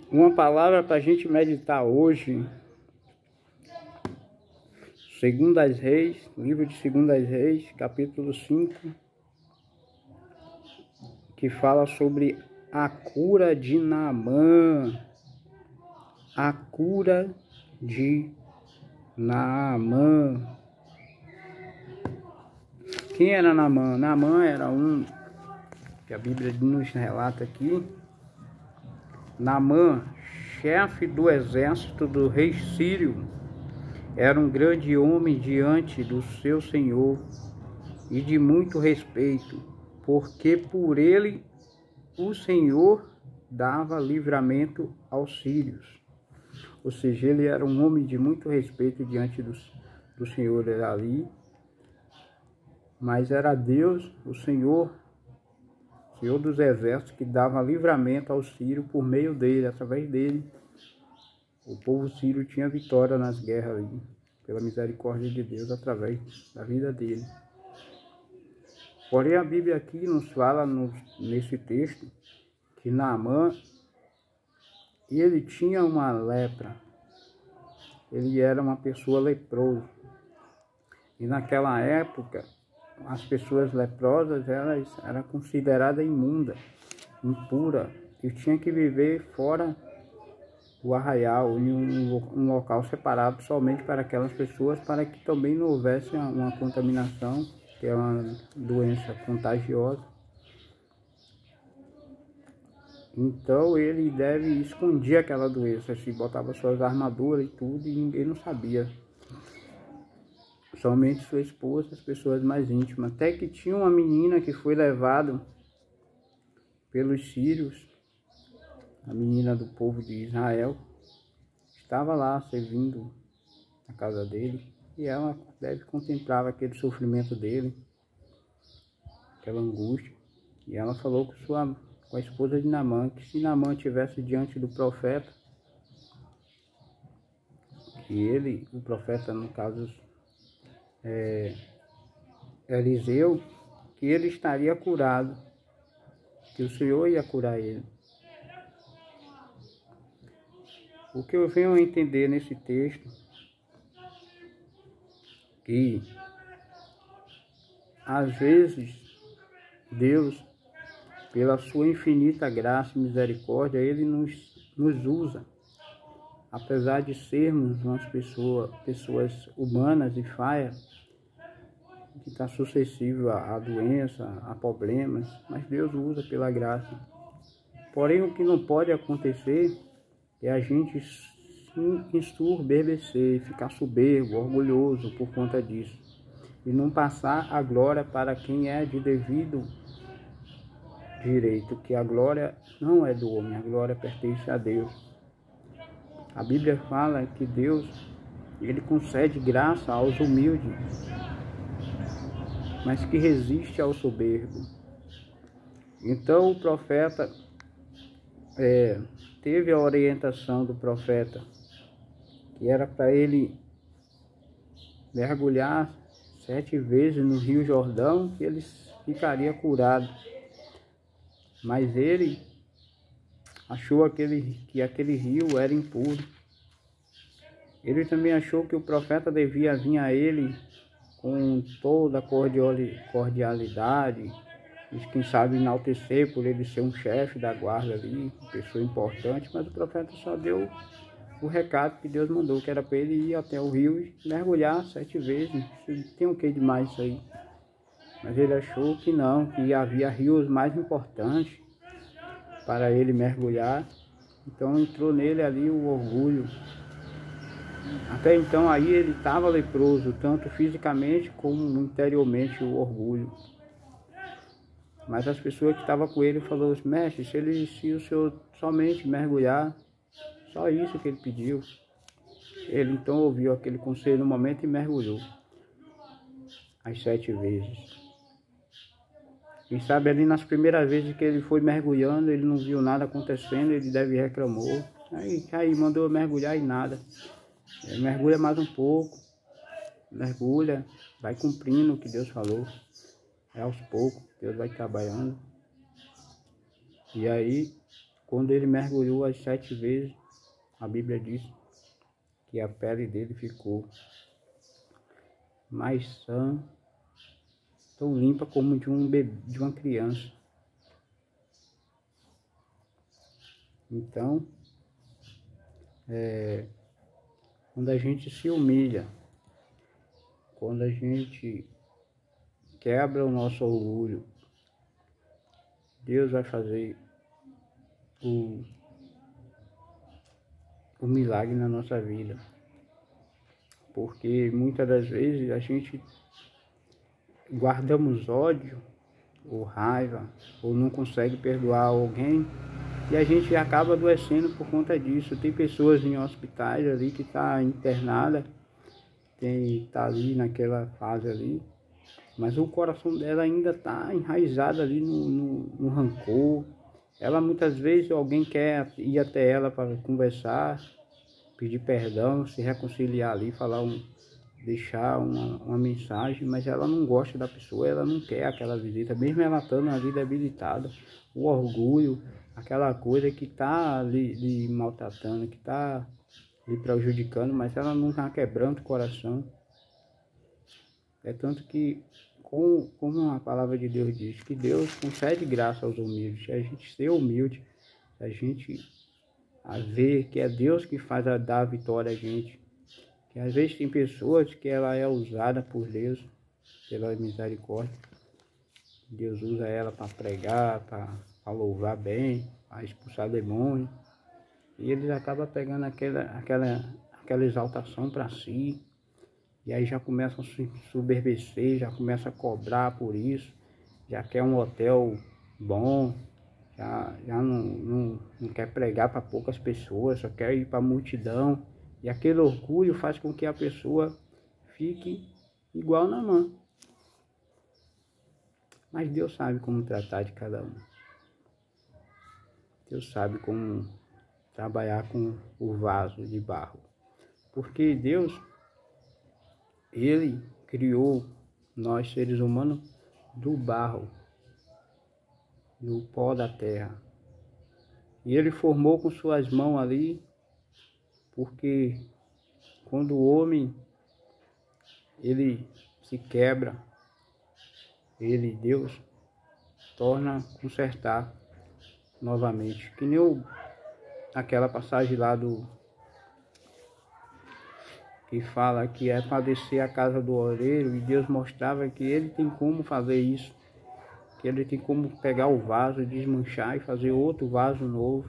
Uma palavra para a gente meditar hoje, Segundas Reis, livro de Segundas Reis, capítulo 5, que fala sobre a cura de Naamã. A cura de Naamã. Quem era Naamã? Naamã era um, que a Bíblia nos relata aqui, Naamã, chefe do exército do rei Sírio, era um grande homem diante do seu senhor e de muito respeito, porque por ele o Senhor dava livramento aos sírios. Ou seja, ele era um homem de muito respeito diante do Senhor ali, mas era Deus, o Senhor dos exércitos, que dava livramento aos sírios por meio dele, através dele. O povo sírio tinha vitória nas guerras ali, pela misericórdia de Deus, através da vida dele. Porém, a Bíblia aqui nos fala, nesse texto, que Naamã, ele tinha uma lepra. Ele era uma pessoa leprosa. E naquela época, as pessoas leprosas eram consideradas imundas, impuras, e tinham que viver fora do arraial, em um local separado somente para aquelas pessoas, para que também não houvesse uma contaminação, que é uma doença contagiosa. Então ele escondia aquela doença, assim, botava suas armaduras e tudo, e ninguém não sabia. Somente sua esposa, as pessoas mais íntimas. Até que tinha uma menina que foi levada pelos sírios, a menina do povo de Israel, estava lá servindo na casa dele, e ela contemplava aquele sofrimento dele, aquela angústia, e ela falou com a esposa de Naamã, que se Naamã estivesse diante do profeta, que o profeta, no caso, Eliseu, que ele estaria curado, que o Senhor ia curar ele. O que eu venho a entender nesse texto, que às vezes Deus, pela sua infinita graça e misericórdia, ele nos usa, apesar de sermos umas pessoas humanas e falhas, que está suscetível a doença, a problemas, mas Deus usa pela graça. Porém, o que não pode acontecer é a gente se ensurbecer, ficar soberbo, orgulhoso por conta disso, e não passar a glória para quem é de devido direito, que a glória não é do homem, a glória pertence a Deus. A Bíblia fala que Deus, ele concede graça aos humildes, mas que resiste ao soberbo. Então o profeta teve a orientação do profeta, que era para ele mergulhar 7 vezes no Rio Jordão, que ele ficaria curado. Mas ele achou que aquele rio era impuro. Ele também achou que o profeta devia vir a ele com toda a cordialidade, e quem sabe enaltecer por ele ser um chefe da guarda ali, uma pessoa importante, mas o profeta só deu o recado que Deus mandou, que era para ele ir até o rio e mergulhar 7 vezes. Tem o que demais isso aí? Mas ele achou que não, que havia rios mais importantes para ele mergulhar. Então entrou nele ali o orgulho. Até então aí ele estava leproso, tanto fisicamente como interiormente, o orgulho. Mas as pessoas que estavam com ele falaram assim: mestre, se o senhor somente mergulhar, só isso que ele pediu. Ele então ouviu aquele conselho no momento e mergulhou as 7 vezes. Quem sabe ali nas primeiras vezes que ele foi mergulhando, ele não viu nada acontecendo, ele reclamou. Aí mandou mergulhar e nada. Mergulha mais um pouco, mergulha, vai cumprindo o que Deus falou. Aos poucos, Deus vai trabalhando. E aí quando ele mergulhou as 7 vezes, a Bíblia diz que a pele dele ficou mais sã, tão limpa como de um bebê, de uma criança. Então, quando a gente se humilha, quando a gente quebra o nosso orgulho, Deus vai fazer o milagre na nossa vida. Porque muitas das vezes a gente guardamos ódio ou raiva, ou não consegue perdoar alguém, e a gente acaba adoecendo por conta disso. Tem pessoas em hospitais ali que está internada, está ali naquela fase ali, mas o coração dela ainda está enraizado ali no rancor. Ela muitas vezes, alguém quer ir até ela para conversar, pedir perdão, se reconciliar ali, deixar uma mensagem, mas ela não gosta da pessoa, ela não quer aquela visita, mesmo ela estando ali debilitada. O orgulho, aquela coisa que está lhe maltratando, que está lhe prejudicando, mas ela não está quebrando o coração. É tanto que, como a palavra de Deus diz, que Deus concede graça aos humildes. Se a gente ser humilde, a gente ver que é Deus que dar a vitória a gente. Que às vezes tem pessoas que ela é usada por Deus, pela misericórdia. Deus usa ela para pregar, para louvar bem, para expulsar demônio. E eles acabam pegando aquela exaltação para si. E aí já começam a se soberbecer, já começam a cobrar por isso. Já quer um hotel bom, já não quer pregar para poucas pessoas, só quer ir para a multidão. E aquele orgulho faz com que a pessoa fique igual na mão. Mas Deus sabe como tratar de cada um. Deus sabe como trabalhar com o vaso de barro. Porque Deus, Ele criou nós seres humanos do barro, do pó da terra. E Ele formou com suas mãos ali, porque quando o homem ele se quebra, Deus, torna a consertar novamente. Que nem aquela passagem lá que fala que é para descer a casa do oleiro, e Deus mostrava que Ele tem como fazer isso, que Ele tem como pegar o vaso, desmanchar e fazer outro vaso novo.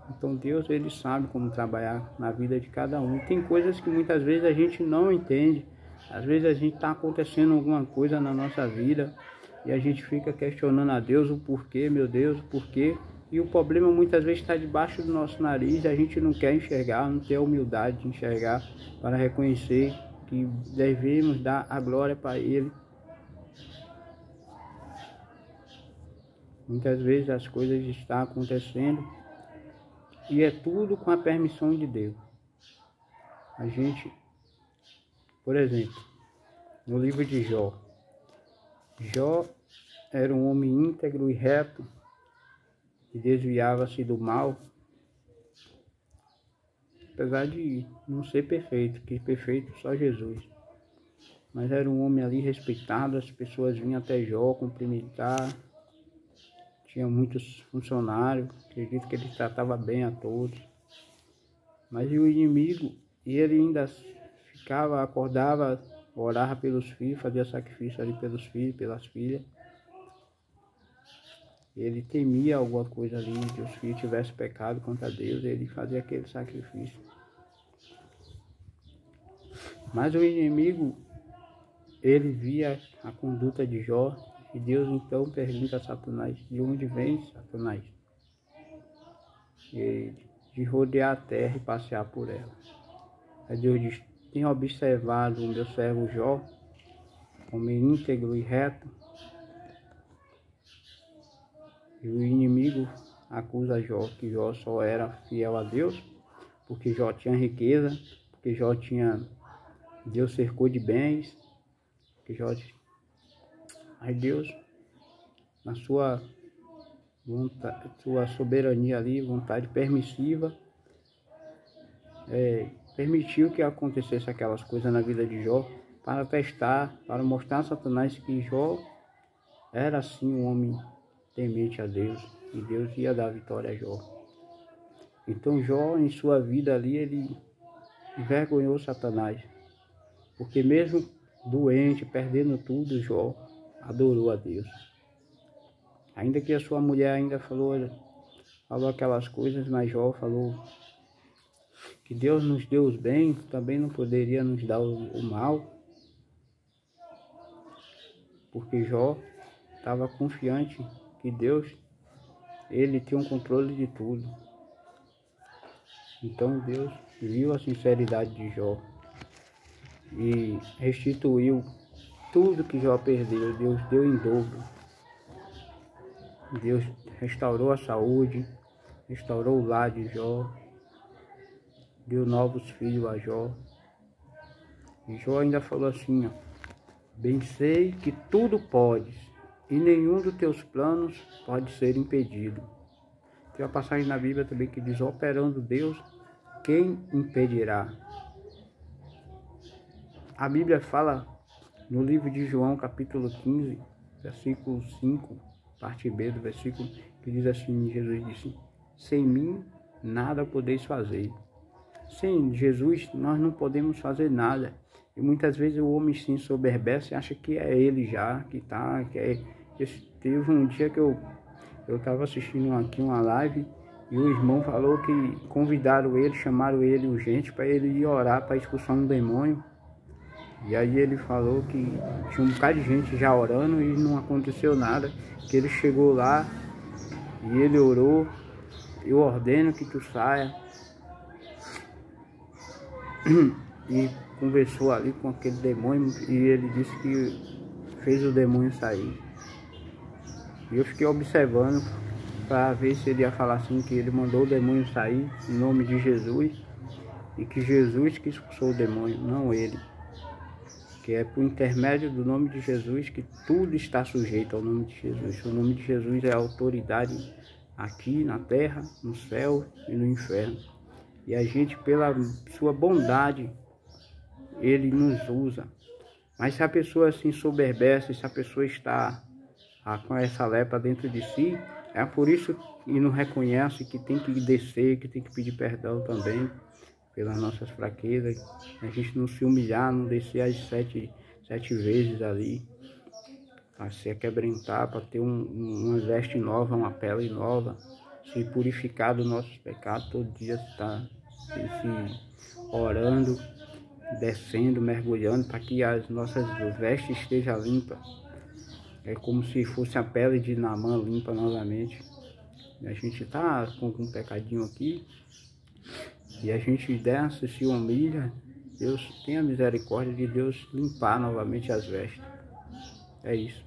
Então Deus, Ele sabe como trabalhar na vida de cada um. E tem coisas que muitas vezes a gente não entende. Às vezes a gente está acontecendo alguma coisa na nossa vida e a gente fica questionando a Deus o porquê, meu Deus, o porquê. E o problema muitas vezes está debaixo do nosso nariz e a gente não quer enxergar, não tem a humildade de enxergar para reconhecer que devemos dar a glória para Ele. Muitas vezes as coisas estão acontecendo e é tudo com a permissão de Deus. A gente, por exemplo, no livro de Jó, Jó era um homem íntegro e reto, que desviava-se do mal, apesar de não ser perfeito, que perfeito só Jesus. Mas era um homem ali respeitado, as pessoas vinham até Jó cumprimentar, tinha muitos funcionários, acredito que ele tratava bem a todos. Mas o inimigo, ele ainda acordava, orava pelos filhos, fazia sacrifício ali pelos filhos, pelas filhas. Ele temia alguma coisa ali, que os filhos tivessem pecado contra Deus, ele fazia aquele sacrifício. Mas o inimigo, ele via a conduta de Jó, e Deus então pergunta a Satanás, de onde vem Satanás? De rodear a terra e passear por ela. Aí Deus diz, tenho observado o meu servo Jó, homem íntegro e reto. E o inimigo acusa Jó, que Jó só era fiel a Deus, porque Jó tinha riqueza, porque Jó Deus cercou de bens, que Jó... Mas Deus, na sua sua soberania ali, vontade permissiva, permitiu que acontecesse aquelas coisas na vida de Jó, para testar, para mostrar a Satanás que Jó era sim um homem temente a Deus, e Deus ia dar vitória a Jó. Então Jó, em sua vida ali, ele envergonhou Satanás, porque mesmo doente, perdendo tudo, Jó adorou a Deus. Ainda que a sua mulher ainda falou aquelas coisas, mas Jó falou que Deus nos deu os bens, também não poderia nos dar o mal, porque Jó estava confiante que Deus, ele tinha um controle de tudo. Então Deus viu a sinceridade de Jó e restituiu tudo que Jó perdeu. Deus deu em dobro. Deus restaurou a saúde, restaurou o lar de Jó, deu novos filhos a Jó. E Jó ainda falou assim, ó: bem sei que tudo podes, e nenhum dos teus planos pode ser impedido. Tem uma passagem na Bíblia também que diz: operando Deus, quem impedirá? A Bíblia fala no livro de João, capítulo 15, versículo 5, parte B do versículo, que diz assim: Jesus disse: sem mim nada podeis fazer. Sem Jesus nós não podemos fazer nada. E muitas vezes o homem se ensoberbece e acha que é ele já, Teve um dia que eu estava assistindo aqui uma live e o irmão falou que convidaram ele, chamaram ele urgente para ele ir orar para expulsar um demônio. E aí ele falou que tinha um bocado de gente já orando e não aconteceu nada, que ele chegou lá e ele orou: eu ordeno que tu saia. E conversou ali com aquele demônio e ele disse que fez o demônio sair. E eu fiquei observando para ver se ele ia falar assim, que ele mandou o demônio sair em nome de Jesus, e que Jesus que expulsou o demônio, não ele. Que é por intermédio do nome de Jesus que tudo está sujeito ao nome de Jesus. O nome de Jesus é a autoridade aqui na terra, no céu e no inferno. E a gente, pela sua bondade, ele nos usa. Mas se a pessoa se ensoberbece, se a pessoa está com essa lepra dentro de si, é por isso que não reconhece que tem que descer, que tem que pedir perdão também pelas nossas fraquezas. A gente não se humilhar, não descer as sete vezes ali, para se aquebrantar, para ter uma veste nova, uma pele nova, se purificar dos nossos pecados. Todo dia está se orando, descendo, mergulhando, para que as nossas vestes estejam limpas. É como se fosse a pele de Naamã limpa novamente. A gente está com um pecadinho aqui, e a gente desce, se humilha, Deus tem a misericórdia de Deus limpar novamente as vestes. É isso.